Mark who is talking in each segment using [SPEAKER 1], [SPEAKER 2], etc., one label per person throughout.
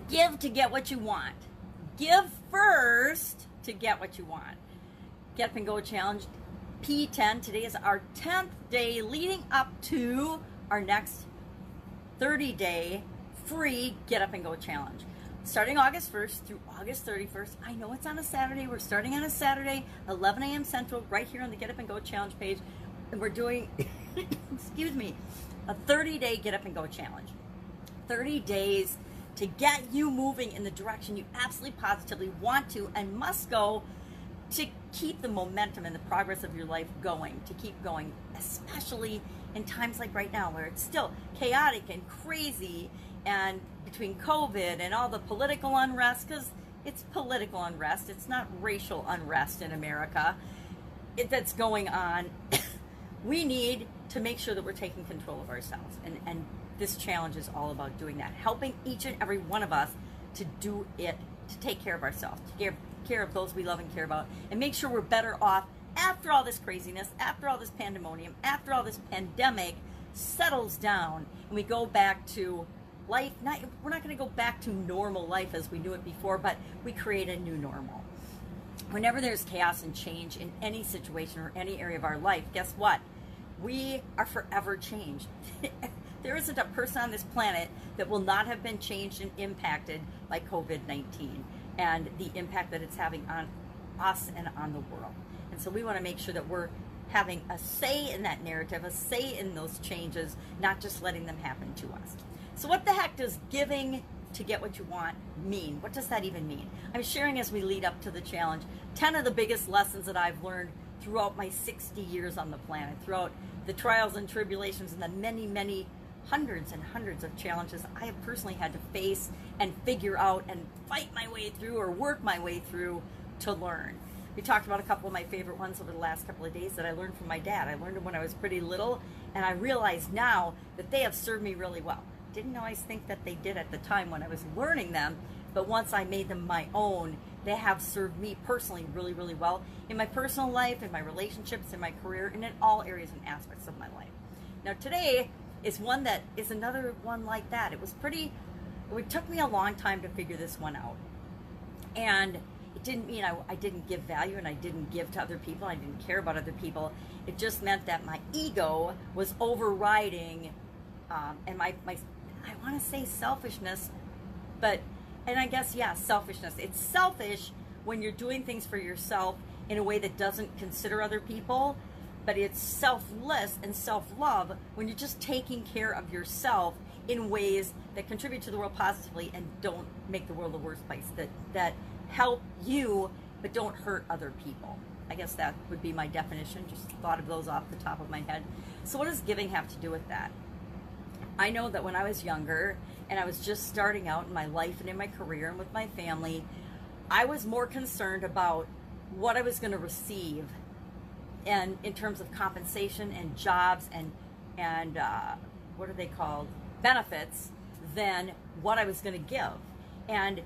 [SPEAKER 1] Give to get what you want. Give first to get what you want. Get Up and Go Challenge P10. Today is our 10th day leading up to our next 30-day free Get Up and Go Challenge. Starting August 1st through August 31st. I know it's on a Saturday. We're starting on a Saturday, 11 a.m. Central, right here on the Get Up and Go Challenge page. And we're doing, excuse me, a 30-day Get Up and Go Challenge. 30 days to get you moving in the direction you absolutely positively want to and must go, to keep the momentum and the progress of your life going, to keep going, especially in times like right now where it's still chaotic and crazy, and between COVID and all the political unrest, because it's political unrest, it's not racial unrest in America that's going on. We need to make sure that we're taking control of ourselves, and this challenge is all about doing that, helping each and every one of us to do it, to take care of ourselves, to take care of those we love and care about, and make sure we're better off after all this craziness, after all this pandemonium, after all this pandemic settles down, and we go back to life. We're not going to go back to normal life as we knew it before, but we create a new normal. Whenever there's chaos and change in any situation or any area of our life, guess what? We are forever changed. There isn't a person on this planet that will not have been changed and impacted by COVID-19 and the impact that it's having on us and on the world. And so we want to make sure that we're having a say in that narrative, a say in those changes, not just letting them happen to us. So what the heck does giving to get what you want mean? What does that even mean? I'm sharing, as we lead up to the challenge, 10 of the biggest lessons that I've learned throughout my 60 years on the planet, throughout the trials and tribulations and the many, many hundreds and hundreds of challenges I have personally had to face and figure out and fight my way through or work my way through to learn. We talked about a couple of my favorite ones over the last couple of days that I learned from my dad. I learned them when I was pretty little, and I realize now that they have served me really well. Didn't always think that they did at the time when I was learning them, but once I made them my own, they have served me personally really, really well in my personal life, in my relationships, in my career, and in all areas and aspects of my life. Now today is one that is another one like that. It took me a long time to figure this one out. And it didn't mean I didn't give value and I didn't give to other people, I didn't care about other people. It just meant that my ego was overriding, and my I want to say selfishness, and I guess, yeah, selfishness. It's selfish when you're doing things for yourself in a way that doesn't consider other people, but it's selfless and self-love when you're just taking care of yourself in ways that contribute to the world positively and don't make the world a worse place, that help you but don't hurt other people. I guess that would be my definition. Just thought of those off the top of my head. So what does giving have to do with that? I know that when I was younger and I was just starting out in my life and in my career and with my family, I was more concerned about what I was going to receive, and in terms of compensation and jobs and what are they called, benefits, than what I was going to give. And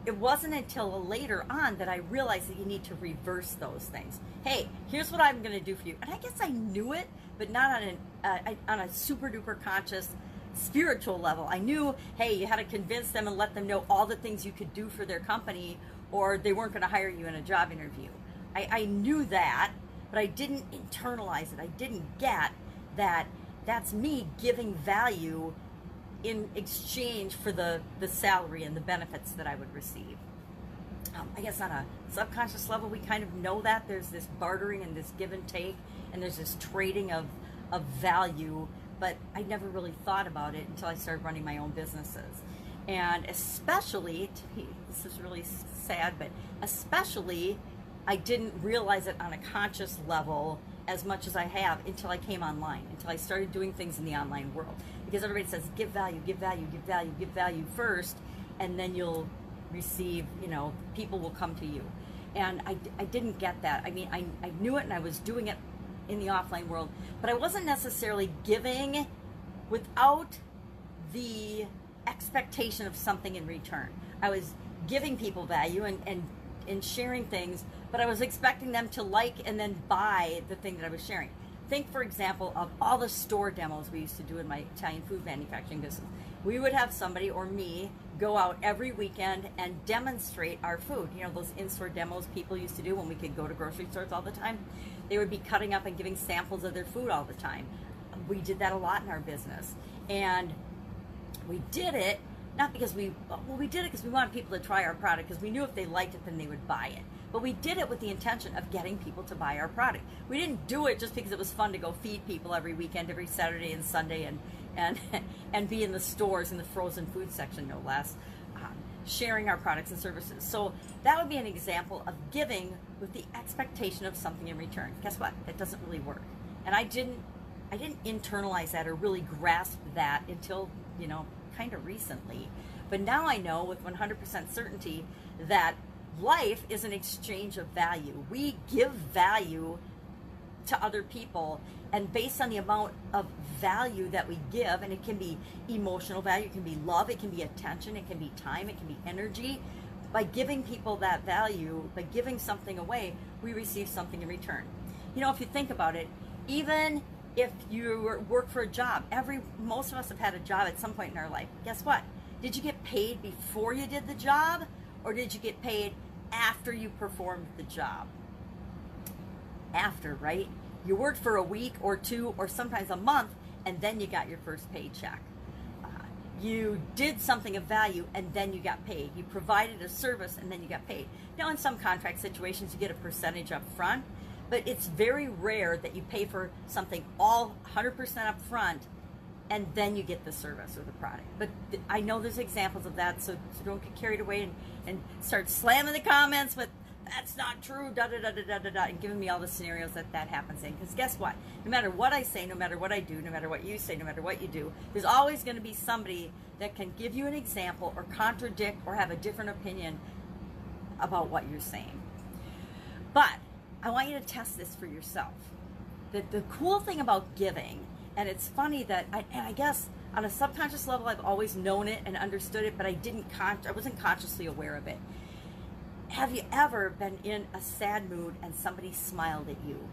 [SPEAKER 1] it wasn't until later on that I realized that you need to reverse those things. Hey, here's what I'm going to do for you. And I guess I knew it, but not on a super duper conscious spiritual level. I knew, hey, you had to convince them and let them know all the things you could do for their company, or they weren't going to hire you in a job interview. I knew that, but I didn't internalize it. I didn't get that that's me giving value in exchange for the salary and the benefits that I would receive. I guess on a subconscious level, we kind of know that there's this bartering and this give and take, and there's this trading of value, but I never really thought about it until I started running my own businesses. And especially, this is really sad, but especially I didn't realize it on a conscious level as much as I have until I came online, until I started doing things in the online world. Because everybody says, give value, give value, give value, give value first, and then you'll receive, people will come to you. And I didn't get that. I mean, I knew it and I was doing it in the offline world, but I wasn't necessarily giving without the expectation of something in return. I was giving people value and sharing things, but I was expecting them to like and then buy the thing that I was sharing. Think, for example, of all the store demos we used to do in my Italian food manufacturing business. we would have somebody or me go out every weekend and demonstrate our food. You know, those in-store demos people used to do when we could go to grocery stores all the time. They would be cutting up and giving samples of their food all the time. We did that a lot in our business. And we did it not because we did it because we wanted people to try our product, because we knew if they liked it, then they would buy it. But we did it with the intention of getting people to buy our product. We didn't do it just because it was fun to go feed people every weekend, every Saturday and Sunday, and be in the stores in the frozen food section, no less, sharing our products and services. So that would be an example of giving with the expectation of something in return. Guess what? That doesn't really work. And I didn't internalize that or really grasp that until, you know, kind of recently. But now I know with 100% certainty that life is an exchange of value. We give value to other people, and based on the amount of value that we give, and it can be emotional value, it can be love, it can be attention, it can be time, it can be energy. By giving people that value, by giving something away, we receive something in return. You know, if you think about it, even if you work for a job, most of us have had a job at some point in our life. Guess what? Did you get paid before you did the job, or did you get paid after you performed the job? After, right? You worked for a week or two or sometimes a month, and then you got your first paycheck. You did something of value, and then you got paid. You provided a service, and then you got paid. Now, in some contract situations, you get a percentage up front, but it's very rare that you pay for something all 100% up front, and then you get the service or the product. But I know there's examples of that, so don't get carried away and start slamming the comments with, that's not true, da-da-da-da-da-da, and giving me all the scenarios that happens in. Because guess what? No matter what I say, no matter what I do, no matter what you say, no matter what you do, there's always going to be somebody that can give you an example or contradict or have a different opinion about what you're saying. But I want you to test this for yourself. The cool thing about giving, and it's funny that, I guess on a subconscious level, I've always known it and understood it, but I wasn't consciously aware of it. Have you ever been in a sad mood and somebody smiled at you?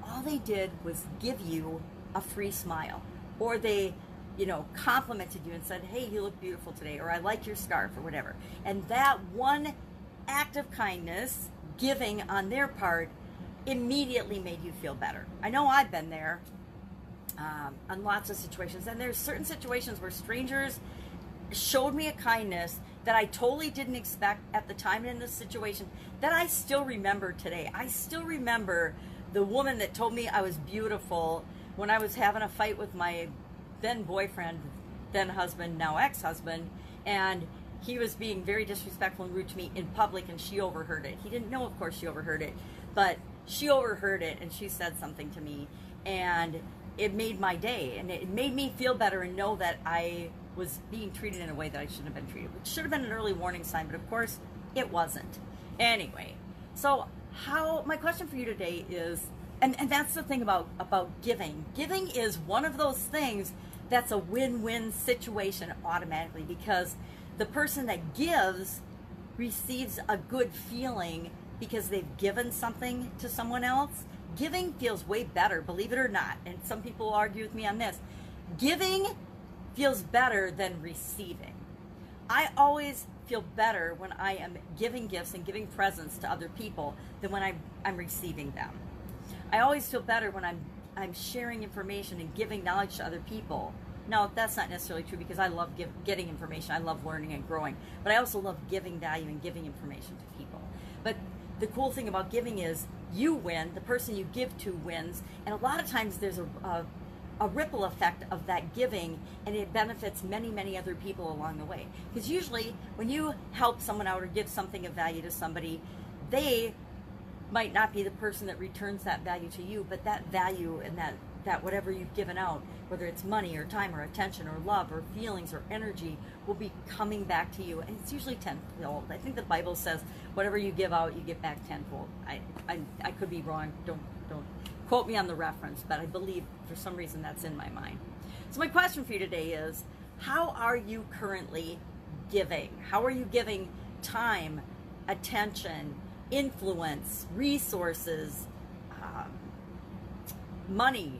[SPEAKER 1] All they did was give you a free smile, or they, you know, complimented you and said, hey, you look beautiful today, or I like your scarf, or whatever. And that one act of kindness, giving on their part, immediately made you feel better. I know I've been there on lots of situations, and there's certain situations where strangers showed me a kindness that I totally didn't expect at the time in this situation that I still remember today. I still remember the woman that told me I was beautiful when I was having a fight with my then boyfriend, then husband, now ex-husband, and he was being very disrespectful and rude to me in public, and she overheard it. He didn't know, of course, she overheard it, but she overheard it, and she said something to me, and it made my day, and it made me feel better and know that I was being treated in a way that I shouldn't have been treated, which should have been an early warning sign, but of course it wasn't. Anyway, so my question for you today is, and that's the thing about giving. Giving is one of those things that's a win-win situation automatically, because the person that gives receives a good feeling because they've given something to someone else. Giving feels way better, believe it or not, and some people will argue with me on this. Giving feels better than receiving. I always feel better when I am giving gifts and giving presents to other people than when I'm receiving them. I always feel better when I'm sharing information and giving knowledge to other people. Now, that's not necessarily true, because I love getting information. I love learning and growing, but I also love giving value and giving information to people. But the cool thing about giving is you win, the person you give to wins, and a lot of times there's a ripple effect of that giving, and it benefits many, many other people along the way. Because usually when you help someone out or give something of value to somebody, they might not be the person that returns that value to you, but that value and that whatever you've given out, whether it's money or time or attention or love or feelings or energy, will be coming back to you, and it's usually tenfold. I think the Bible says whatever you give out, you get back tenfold. I could be wrong. Don't quote me on the reference, but I believe for some reason that's in my mind. So my question for you today is, how are you currently giving? How are you giving time, attention, influence, resources, money,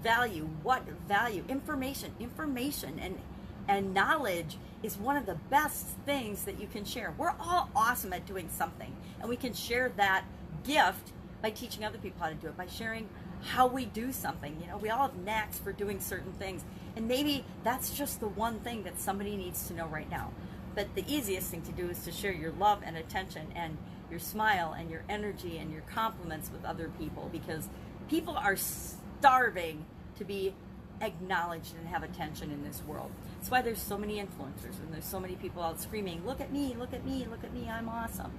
[SPEAKER 1] value? What value? Information. And And knowledge is one of the best things that you can share. We're all awesome at doing something, and we can share that gift by teaching other people how to do it, by sharing how we do something. You know, we all have knacks for doing certain things, and maybe that's just the one thing that somebody needs to know right now. But the easiest thing to do is to share your love and attention and your smile and your energy and your compliments with other people, because people are starving to be acknowledged and have attention in this world. That's why there's so many influencers and there's so many people out screaming, look at me, look at me, look at me, I'm awesome.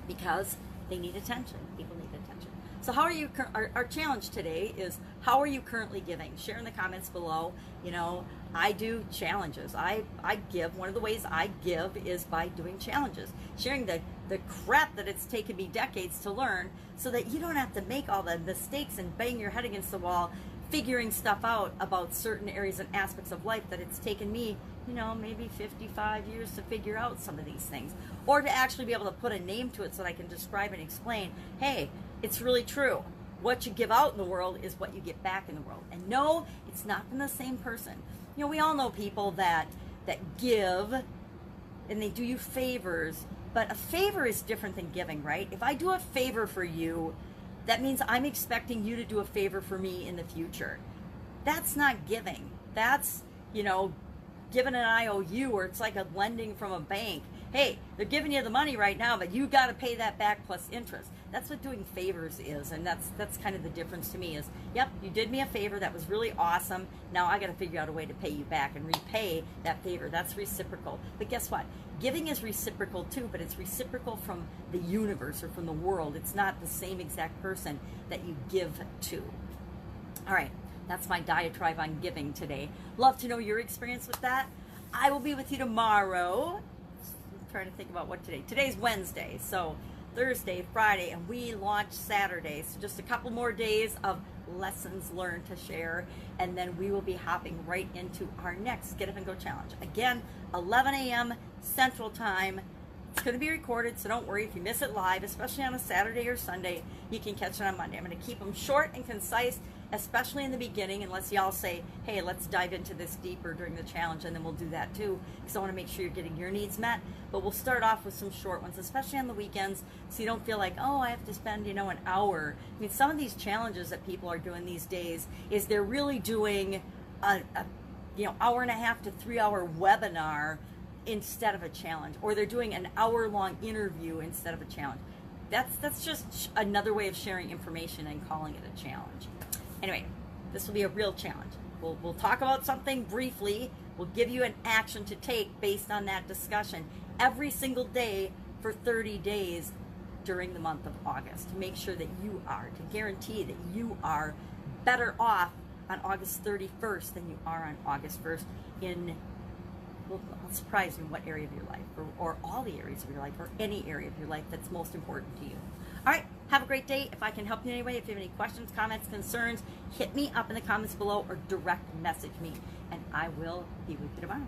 [SPEAKER 1] Because they need attention. People need attention. So how are you, our challenge today is, how are you currently giving? Share in the comments below. You know, I do challenges. I give. One of the ways I give is by doing challenges. Sharing the crap that it's taken me decades to learn, so that you don't have to make all the mistakes and bang your head against the wall figuring stuff out about certain areas and aspects of life that it's taken me, you know, maybe 55 years to figure out some of these things. Or to actually be able to put a name to it so that I can describe and explain, hey, it's really true. What you give out in the world is what you get back in the world. And no, it's not from the same person. You know, we all know people that give and they do you favors, but a favor is different than giving, right? If I do a favor for you, that means I'm expecting you to do a favor for me in the future. That's not giving. That's, you know, giving an IOU, or it's like a lending from a bank. Hey, they're giving you the money right now, but you got to pay that back plus interest. That's what doing favors is, and that's kind of the difference to me is, yep, you did me a favor, that was really awesome. Now I got to figure out a way to pay you back and repay that favor. That's reciprocal. But guess what? Giving is reciprocal too, but it's reciprocal from the universe or from the world. It's not the same exact person that you give to. All right, that's my diatribe on giving today. Love to know your experience with that. I will be with you tomorrow. I'm trying to think about what today. Today's Wednesday, so Thursday, Friday, and we launch Saturday. So just a couple more days of lessons learned to share, and then we will be hopping right into our next Get Up and Go challenge. Again, 11 a.m. Central Time. It's going to be recorded, so don't worry if you miss it live, especially on a Saturday or Sunday. You can catch it on Monday. I'm going to keep them short and concise, especially in the beginning, unless y'all say, hey, let's dive into this deeper during the challenge, and then we'll do that too, because I want to make sure you're getting your needs met. But we'll start off with some short ones, especially on the weekends, so you don't feel like, oh, I have to spend, you know, an hour. I mean, some of these challenges that people are doing these days is they're really doing a you know, hour and a half to 3 hour webinar instead of a challenge, or they're doing an hour-long interview instead of a challenge. That's just another way of sharing information and calling it a challenge. Anyway, this will be a real challenge. We'll talk about something briefly. We'll give you an action to take based on that discussion every single day for 30 days during the month of August, to make sure that you are, to guarantee that you are better off on August 31st than you are on August 1st in, well, I'll surprise you in what area of your life, or all the areas of your life, or any area of your life that's most important to you. All right, have a great day. If I can help you in any way, if you have any questions, comments, concerns, hit me up in the comments below or direct message me, and I will be with you tomorrow.